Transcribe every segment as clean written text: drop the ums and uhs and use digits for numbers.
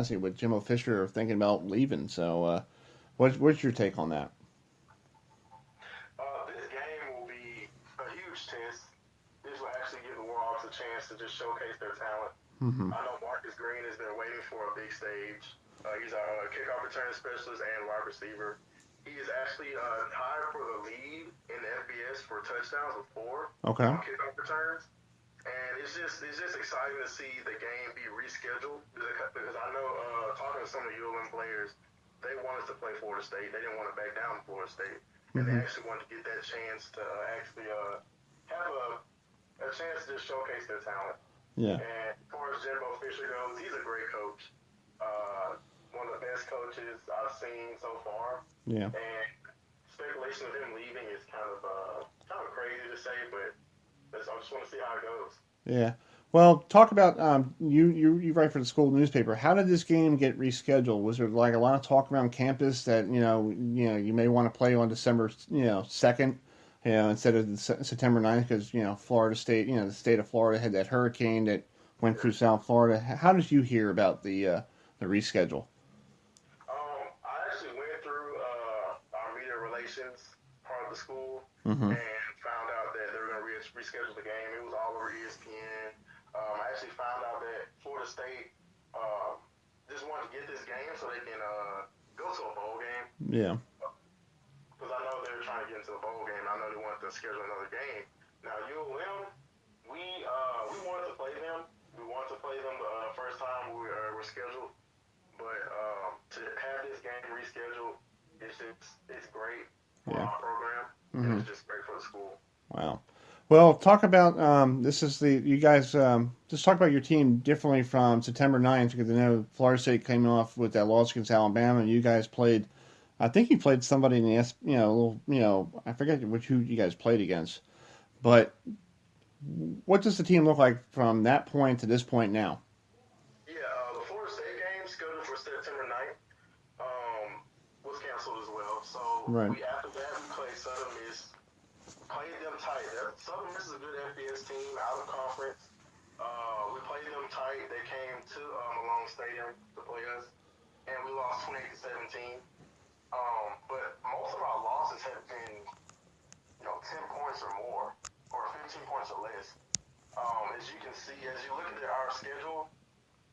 honestly, with Jimbo Fisher thinking about leaving. So, what's your take on that? This game will be a huge test. This will actually give the Warhawks a chance to just showcase their talent. Mm-hmm. I know Marcus Green has been waiting for a big stage. He's our kickoff return specialist and wide receiver. He is actually tied for the lead in the FBS for touchdowns with 4 Okay. kickoff returns. And it's just exciting to see the game be rescheduled because I know talking to some of the ULM players, they wanted to play Florida State. They didn't want to back down to Florida State, and they actually wanted to get that chance to actually have a chance to just showcase their talent. Yeah. And as far as Jimbo Fisher goes, he's a great coach. One of the best coaches I've seen so far. Yeah. And speculation of him leaving is kind of crazy to say, but I just want to see how it goes. Yeah. Well, talk about you write for the school newspaper. How did this game get rescheduled? Was there like a lot of talk around campus that you may want to play on December 2nd, instead of September 9th because Florida State, the state of Florida had that hurricane that went through South Florida. How did you hear about the reschedule? I actually went through our media relations part of the school Mm-hmm. and found out that they were going to reschedule the game. It was all over ESPN. I actually found out that Florida State just wanted to get this game so they can go to a bowl game. Yeah. Because I know they were trying to get into a bowl game. I know they wanted to schedule another game. Now, ULM, we wanted to play them. We wanted to play them the first time we were scheduled. But to have this game rescheduled, it's great for our program. Mm-hmm. And it's just great for the school. Wow. Well, talk about you guys just talk about your team differently from September 9th because I know Florida State came off with that loss against Alabama, and you guys played. I think you played somebody in the I forget who you guys played against, but what does the team look like from that point to this point now? Yeah, the Florida State game scheduled for September 9th was canceled as well. So Right. after that, we played Southern Miss. Played them tight. Southern Miss is a good FBS team out of conference. We played them tight. They came to Malone Stadium to play us, and we lost 28-17. But most of our losses have been, 10 points or more, or 15 points or less. As you can see, as you look at our schedule,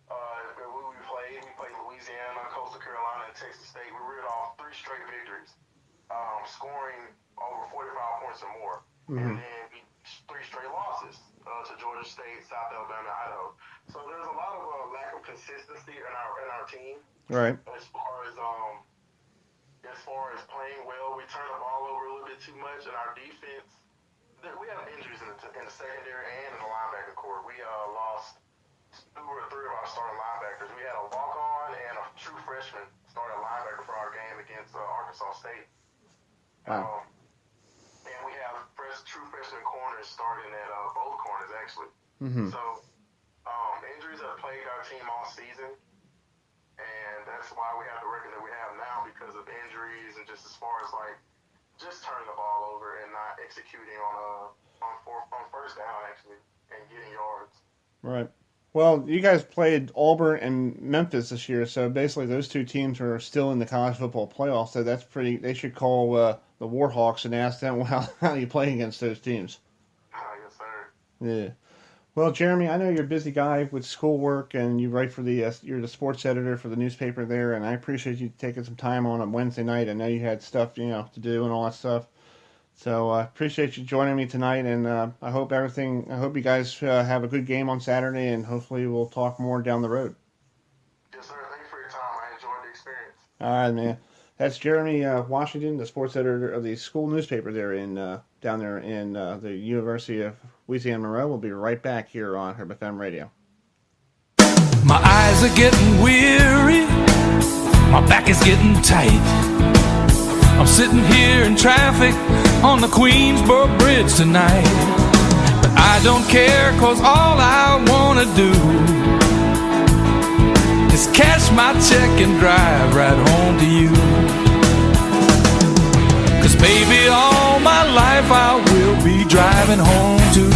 who we played Louisiana, Coastal Carolina, and Texas State. We reeled off 3 straight victories, scoring over 45 points or more. Mm-hmm. And then 3 straight losses to Georgia State, South Alabama, and Idaho. So there's a lot of lack of consistency in our team. Right. As far as playing well, we turn the ball over a little bit too much, and our defense. We have injuries in the secondary and in the linebacker corps. We lost 2 or 3 of our starting linebackers. We had a walk-on and a true freshman starting linebacker for our game against Arkansas State. Wow. And we have true freshman corners starting at both corners, actually. Mm-hmm. So injuries have plagued our team all season, and that's why we have the record that we have now because of injuries and just as far as just turning the ball over and not executing on first down actually and getting yards. Right. Well, you guys played Auburn and Memphis this year, so basically those 2 teams are still in the college football playoffs. So that's pretty. They should call the Warhawks and ask them how you play against those teams. Yes, sir. Yeah. Well, Jeremy, I know you're a busy guy with schoolwork, and you write for you're the sports editor for the newspaper there, and I appreciate you taking some time on a Wednesday night. I know you had stuff to do and all that stuff. So I appreciate you joining me tonight, and I hope you guys have a good game on Saturday, and hopefully we'll talk more down the road. Yes, sir. Thanks for your time. I enjoyed the experience. All right, man. That's Jeremy Washington, the sports editor of the school newspaper there down there in the University of Louisiana Monroe. We'll be right back here on HerbFM Radio. My eyes are getting weary. My back is getting tight. I'm sitting here in traffic on the Queensboro Bridge tonight. But I don't care, 'cause all I wanna do is cash my check and drive right home to you. 'Cause baby, all my life I will be driving home to you.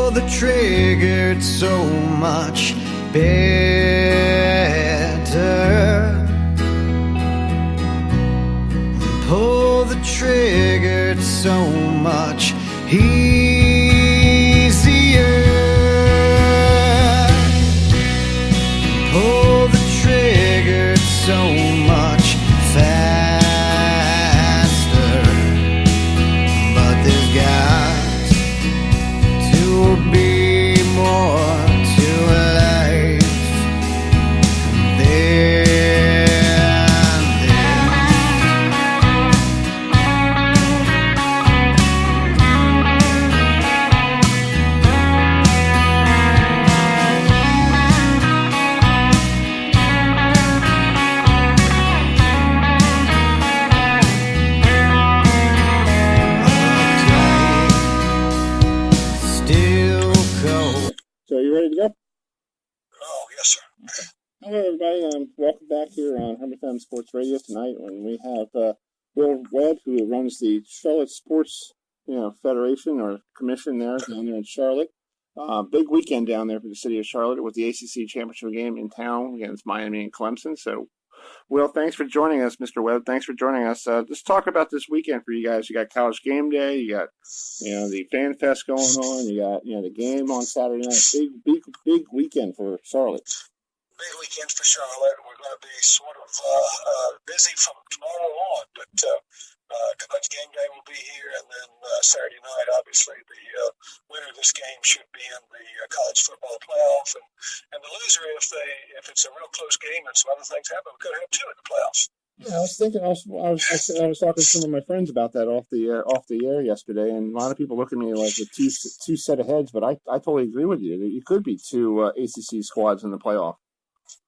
pull the trigger, it's so much better. Pull the trigger, it's so much easier. Pull the trigger, it's so much faster. But there's got to be more to life than still cold. So you ready to go? Oh, yes, sir. Hello, everybody. Welcome back here on HerbFM Sports Radio tonight. When we have Will Webb, who runs the Charlotte Sports, Federation or Commission down there in Charlotte. Big weekend down there for the city of Charlotte with the ACC championship game in town against Miami and Clemson. So, Will, thanks for joining us, Mr. Webb. Thanks for joining us. Let's talk about this weekend for you guys. You got College Game Day. You got, the Fan Fest going on. You got, the game on Saturday night. Big weekend for Charlotte. Big weekend for Charlotte. We're going to be sort of busy from tomorrow on, but College Game Day will be here, and then Saturday night, obviously, the winner of this game should be in the college football playoff, and the loser, if it's a real close game and some other things happen, we could have two in the playoffs. Yeah, I was thinking. I was talking to some of my friends about that off the air yesterday, and a lot of people look at me like with two set of heads. But I totally agree with you. You could be two ACC squads in the playoff.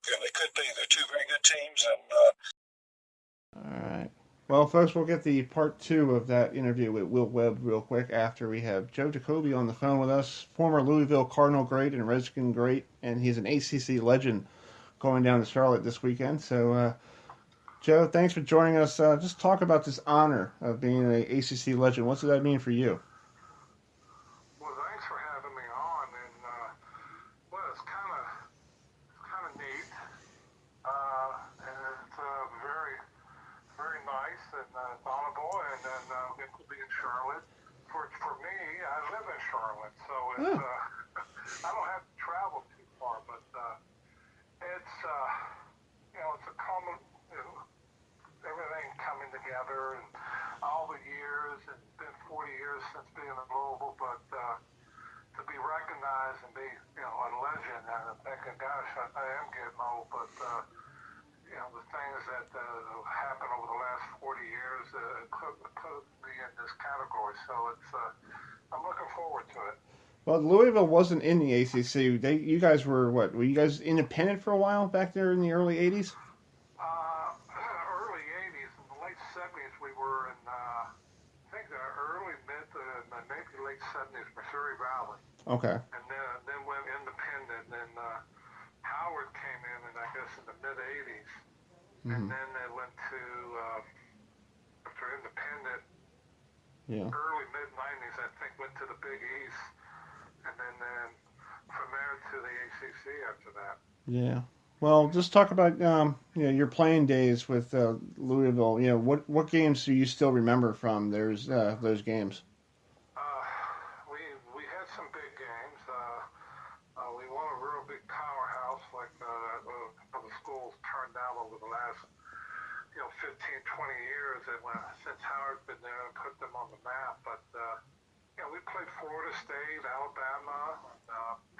Yeah, they could be. They're two very good teams, and All right. Well, folks, we'll get the part 2 of that interview with Will Webb real quick after we have Joe Jacoby on the phone with us, former Louisville Cardinal great and Redskin great, and he's an ACC legend going down to Charlotte this weekend. So, Joe, thanks for joining us. Just talk about this honor of being an ACC legend. What does that mean for you? Well, thanks for having me on, and it's kind of neat, and it's very, very nice and honorable, and then it will be in Charlotte. For me, I live in Charlotte, so it's I don't have to travel too far, but it's it's a common. Everything coming together, and all the years. It's been 40 years since being in Louisville, but to be recognized and be, a legend, and I'm thinking, gosh, I am getting old, but the things that have happened over the last 40 years could be in this category. So it's I'm looking forward to it. Well, Louisville wasn't in the ACC. You guys were what? Were you guys independent for a while back there in the early 80s? Early 80s, in the late 70s, we were in, I think the early, maybe late 70s, Missouri Valley. Okay. And then went independent. Then Howard came in, I guess, in the mid 80s. And then they went to, after independent, early mid 90s, I think, went to the Big East. And then from there to the ACC after that. Yeah. Well, just talk about your playing days with Louisville. What games do you still remember from those games? We had some big games. We won a real big powerhouse like the schools turned out over the last 15, 20 years. And since Howard's been there and put them on the map, but we played Florida State, Alabama,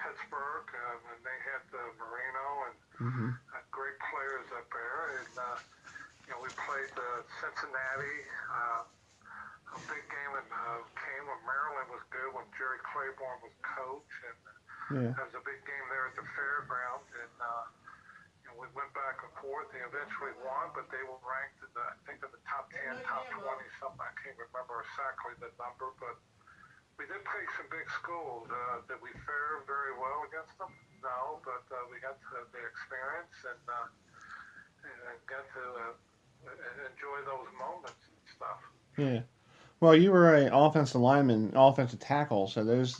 Pittsburgh, and they had Marino and great players up there. And we played Cincinnati. A big game came when Maryland was good, when Jerry Claiborne was coach, and there was a big game there at the fairgrounds. And we went back and forth. They eventually won, but they were ranked in I think in the top 10, top 20, something. I can't remember exactly the number, but we did play some big schools. Did we fare very well against them? No, but we got the experience and got to enjoy those moments and stuff. Yeah. Well, you were an offensive lineman, offensive tackle, so those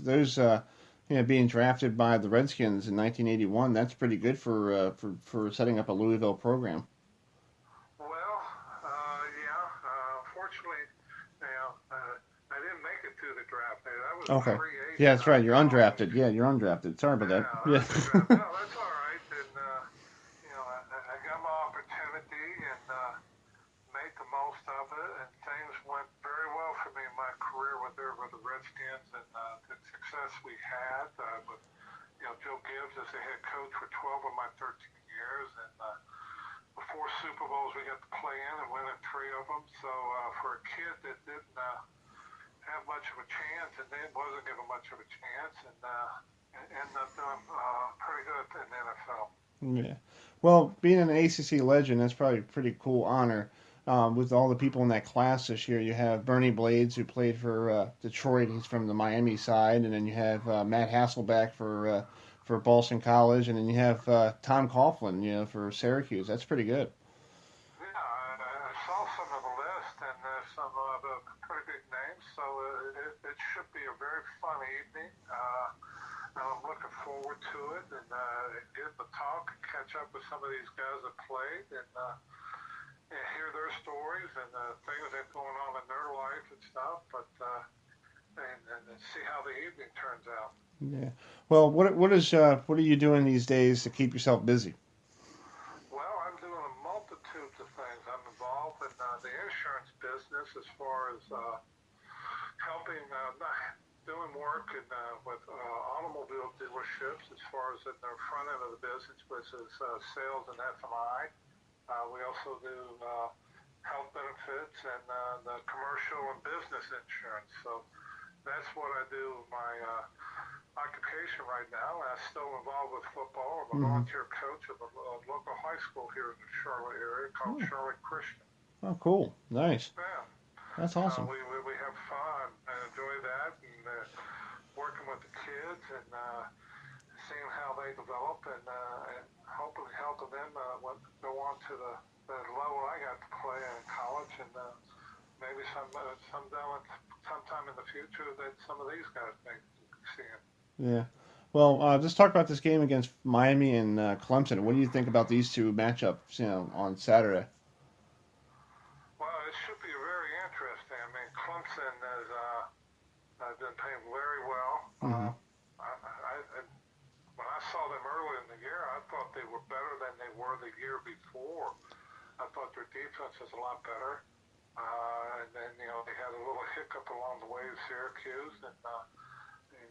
being drafted by the Redskins in 1981. That's pretty good for setting up a Louisville program. Well, yeah. Unfortunately, I didn't make it to the draft. I was a Okay. free agent. Yeah, that's right. You're out of college. undrafted. Yeah, you're undrafted. Sorry about that. Yeah, I was a draft. No, that's all right. And I got my opportunity and made the most of it, and things went very well for me in my career with the Redskins, and the success we had with Joe Gibbs as the head coach for 12 of my 13 years, and the 4 Super Bowls we got to play in and win in 3 of them. So for a kid that didn't have much of a chance and then wasn't given much of a chance, and ended up doing pretty good in the NFL. Yeah. Well, being an ACC legend, that's probably a pretty cool honor. With all the people in that class this year, you have Bernie Blades, who played for Detroit. He's from the Miami side, and then you have Matt Hasselbeck for Boston College, and then you have Tom Coughlin, for Syracuse. That's pretty good. Yeah, I saw some of the list, and there's some of the pretty big names, so it should be a very fun evening. I'm looking forward to it, and get to talk and catch up with some of these guys that played, and hear their stories and things that are going on in their life and stuff, but and see how the evening turns out. Yeah. Well, what are you doing these days to keep yourself busy? Well, I'm doing a multitude of things. I'm involved in the insurance business as far as helping, doing work with automobile dealerships as far as in the front end of the business, which is sales and F&I. We also do health benefits and the commercial and business insurance. So that's what I do with my occupation right now. I'm still involved with football. I'm a volunteer coach of a local high school here in the Charlotte area called Charlotte Christian. Oh, cool. Nice. Yeah. That's awesome. We have fun and enjoy that, and working with the kids and seeing how they develop, and hopefully helping them go on to the level I got to play in college, and maybe sometime in the future that some of these guys may see it. Yeah. Well, just talk about this game against Miami and Clemson. What do you think about these two matchups, on Saturday? Well, it should be very interesting. I mean, Clemson has been playing very well. When I saw them early in the year, I thought they were better than they were the year before. I thought their defense was a lot better. And then, they had a little hiccup along the way with Syracuse, and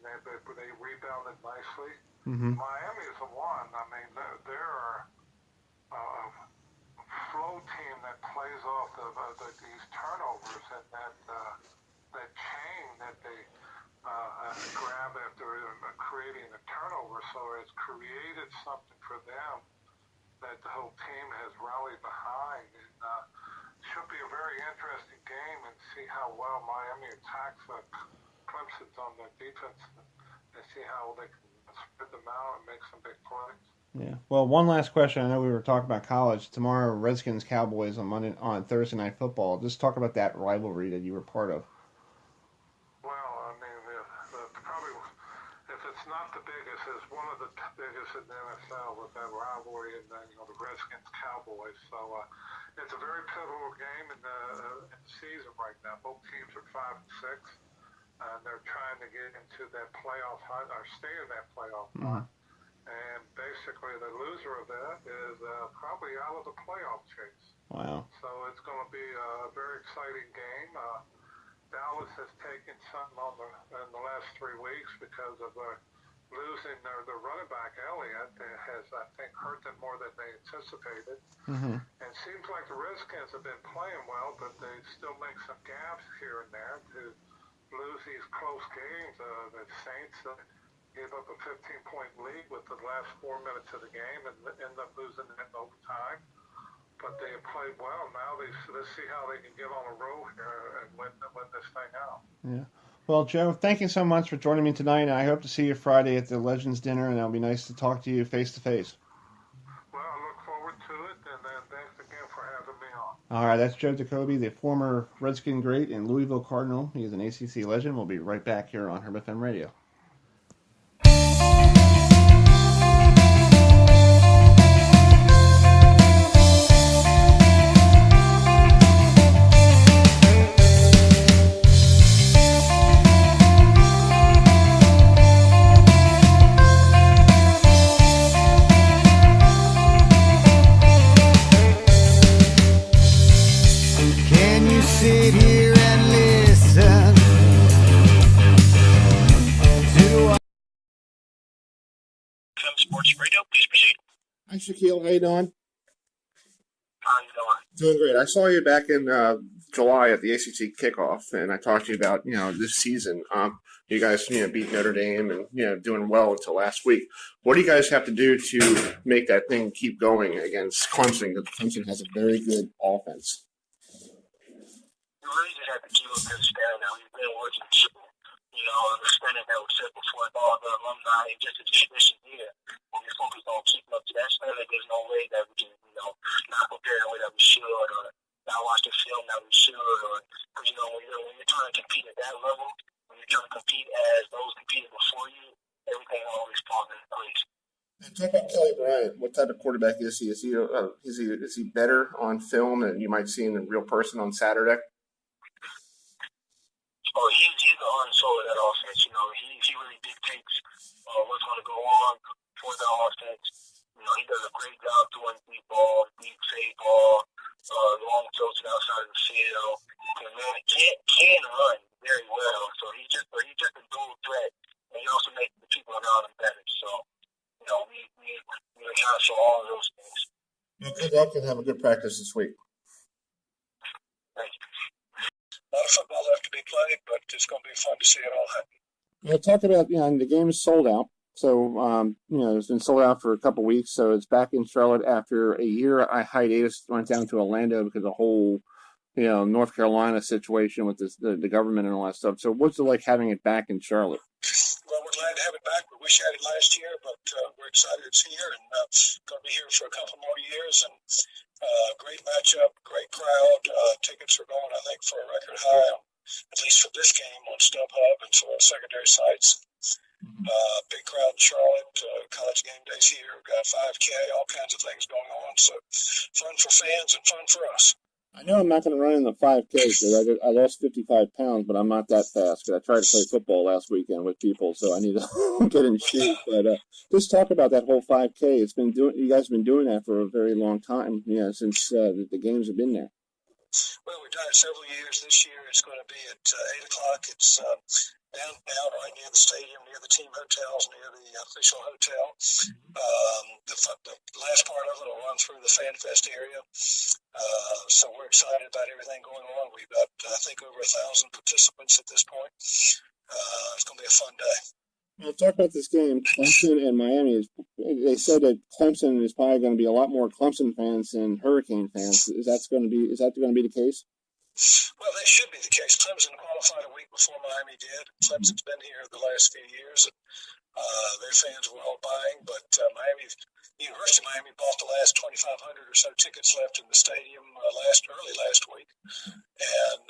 they rebounded nicely. Miami is the one. I mean, they're a flow team that plays off these turnovers and that chain that they grab after creating a turnover. So it's created something for them that the whole team has rallied behind. And should be a very interesting game, and see how well Miami attacks Clemson's on their defense, and see how they can spread them out and make some big plays. Yeah. Well, one last question. I know we were talking about college. Tomorrow, Redskins Cowboys on Thursday Night Football. Just talk about that rivalry that you were part of. Well, I mean, probably if it's not the biggest, it's one of the biggest in the NFL with that rivalry and then the Redskins Cowboys. So it's a very pivotal game in the season right now. Both teams are 5-6, and they're trying to get into that playoff hunt or stay in that playoff hunt. And basically, the loser of that is probably out of the playoff chase. Wow. So it's going to be a very exciting game. Dallas has taken something in the last 3 weeks because of losing their running back, Elliott. That has, I think, hurt them more than they anticipated. And it seems like the Redskins have been playing well, but they still make some gaps here and there to lose these close games. The Saints gave up a 15-point lead with the last 4 minutes of the game and ended up losing it in overtime. But they have played well. Now let's see how they can get on a roll here and win this thing out. Yeah. Well, Joe, thank you so much for joining me tonight. I hope to see you Friday at the Legends Dinner, and it'll be nice to talk to you face to face. Well, I look forward to it, and thanks again for having me on. All right, that's Joe Jacoby, the former Redskin great and Louisville Cardinal. He is an ACC legend. We'll be right back here on HerbFM Radio. Sports Radio. Please proceed. Hi, Shaquille. How you doing? How you doing? Doing great. I saw you back in July at the ACC kickoff, and I talked to you about this season. You guys beat Notre Dame and doing well until last week. What do you guys have to do to make that thing keep going against Clemson? Because Clemson has a very good offense. You really just have to keep up good standard. We've been working the standard that was set before all the alumni and just the tradition here. When we focus on keeping up to that standard, there's no way that we can, not prepare the way that we should or not watch the film that we should. Because, when you're trying to compete at that level, when you're trying to compete as those competing before you, everything always falls into place. And talk about Kelly Bryant. What type of quarterback is he? Is he better on film than you might see in a real person on Saturday? Oh, he's the heart and soul of that offense. He really dictates what's going to go on for the offense. He does a great job throwing deep ball, deep fade ball, long throws to the outside of the field. And man, can run very well. So he's just a dual threat, and he also makes the people around him better. So we account for all of those things. Well, good luck and have a good practice this week. Thank you. A lot of football left to be played, but it's going to be fun to see it all happen. Well, talk about the game is sold out. So it's been sold out for a couple weeks. So it's back in Charlotte after a year. Hiatus went down to Orlando because of the whole North Carolina situation with the government and all that stuff. So what's it like having it back in Charlotte? Well, we're glad to have it back. We wish we had it last year, but we're excited it's here and going to be here for a couple more years. And great matchup, great crowd. Tickets are going, I think, for a record high, at least for this game, on StubHub and some secondary sites. Big crowd in Charlotte. College game days here. We've got 5K, all kinds of things going on. So fun for fans and fun for us. I know I'm not going to run in the 5K because I lost 55 pounds, but I'm not that fast because I tried to play football last weekend with people, so I need to get in shape. But just talk about that whole 5K. You guys have been doing that for a very long time, since the games have been there. Well, we've done it several years. This year it's going to be at 8 o'clock. It's downtown, right near the stadium, near the team hotels, near the official hotel. The last part of it will run through the Fan Fest area. So we're excited about everything going on. We've got, I think, over 1,000 participants at this point. It's going to be a fun day. Well, talk about this game, Clemson and Miami. They said that Clemson is probably going to be a lot more Clemson fans than Hurricane fans. Is that going to be the case? Well, that should be the case. Clemson qualified a week before Miami did. Clemson's been here the last few years, and their fans were all buying. But University of Miami bought the last 2,500 or so tickets left in the stadium early last week. And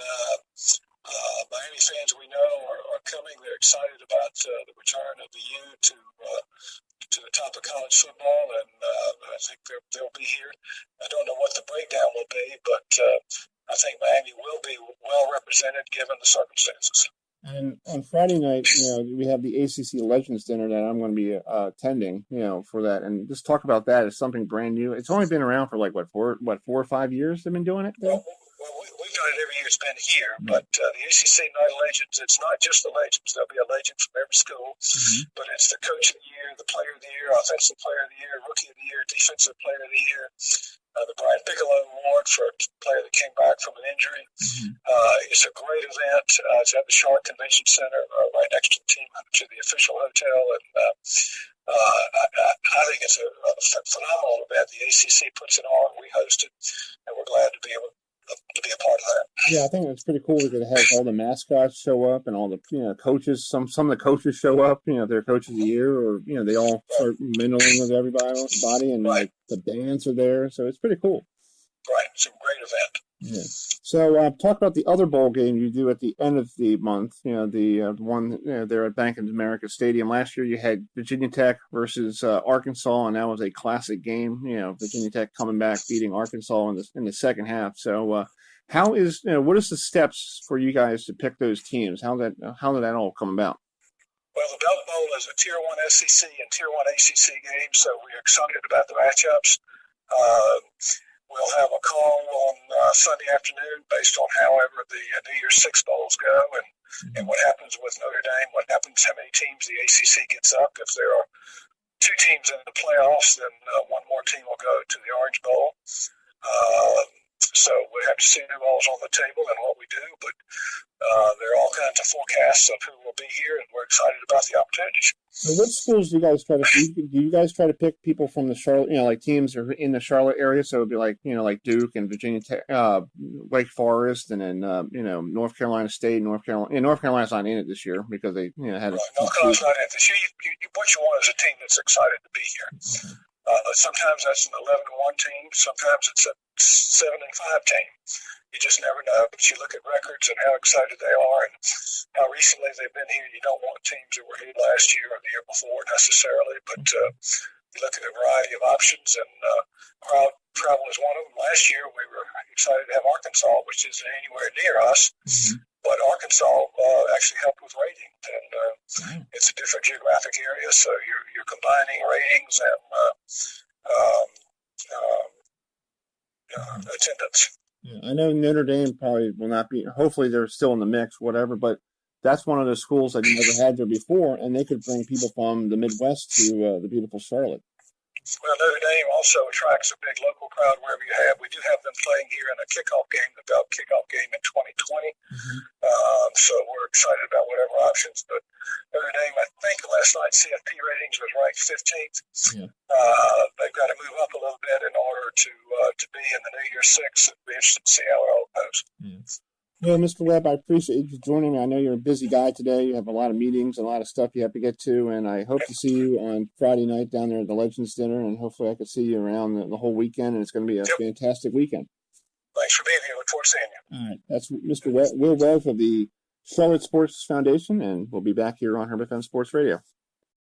Miami fans we know are coming. They're excited about the return of the U to the top of college football, and I think they'll be here. I don't know what the breakdown will be, but I think Miami will be well represented given the circumstances. And on Friday night, we have the ACC Legends Dinner that I'm going to be attending, for that. And just talk about that as something brand new. It's only been around for 4 or 5 years they've been doing it? Well, we've done it every year it's been here, but the ACC Night of Legends, it's not just the legends. There'll be a legend from every school, but it's the coach of the year, the player of the year, offensive player of the year, rookie of the year, defensive player of the year, the Brian Piccolo Award for a player that came back from an injury. It's a great event. It's at the Charlotte Convention Center, right next to the official hotel, and I think it's a phenomenal event. The ACC puts it on. We host it, and we're glad to be able to be a part of that. Yeah, I think it's pretty cool because it has all the mascots show up and all the coaches. Some of the coaches show up. They're coaches of the year, or they all start mingling with everybody, and the bands are there. So it's pretty cool. Right, it's a great event. Yeah. So talk about the other bowl game you do at the end of the month. The one there at Bank of America Stadium. Last year you had Virginia Tech versus Arkansas, and that was a classic game. Virginia Tech coming back, beating Arkansas in the second half. So what is the steps for you guys to pick those teams? How did that all come about? Well, the Belk Bowl is a Tier 1 SEC and Tier 1 ACC game, so we're excited about the matchups. We'll have a call on Sunday afternoon based on however the New Year's Six Bowls go and what happens with Notre Dame, what happens, how many teams the ACC gets up, if there are two teams in the playoffs, then one more team will go to the Orange Bowl. So we have to see who all's on the table and what we do, but there are all kinds of forecasts of who will be here, and we're excited about the opportunities. So what schools do you guys try to pick people from the Charlotte, like teams are in the Charlotte area? So it'd be like, like Duke and Virginia Tech, Wake Forest, and then, North Carolina State, North Carolina's not in it this year because they, had a North Carolina's not in this year. What you want is a team that's excited to be here. Okay. Sometimes that's an 11-1 team. Sometimes it's a 7-5 team. You just never know. But you look at records and how excited they are and how recently they've been here. You don't want teams that were here last year or the year before necessarily. But you look at a variety of options, and crowd travel is one of them. Last year we were excited to have Arkansas, which isn't anywhere near us. Mm-hmm. But Arkansas actually helped with ratings, and it's a different geographic area, so you're combining ratings and attendance. Yeah, I know Notre Dame probably will not be. Hopefully, they're still in the mix, whatever. But that's one of those schools that you never had there before, and they could bring people from the Midwest to the beautiful Charlotte. Well, Notre Dame also attracts a big local crowd wherever you have. We do have them playing here in a kickoff game, the Belt kickoff game in 2020. Mm-hmm. So we're excited about whatever options. But Notre Dame, I think last night CFP ratings was ranked 15th. Yeah. They've got to move up a little bit in order to be in the New Year's Six. It'll be interesting to see how it all goes. Yeah. Well, Mr. Webb, I appreciate you joining me. I know you're a busy guy today. You have a lot of meetings, a lot of stuff you have to get to, and I hope to see you on Friday night down there at the Legends Dinner, and hopefully I can see you around the whole weekend, and it's going to be a fantastic weekend. Thanks for being here. Look forward to seeing you. All right. That's Mr. Will Webb of the Charlotte Sports Foundation, and we'll be back here on HerbFM Sports Radio.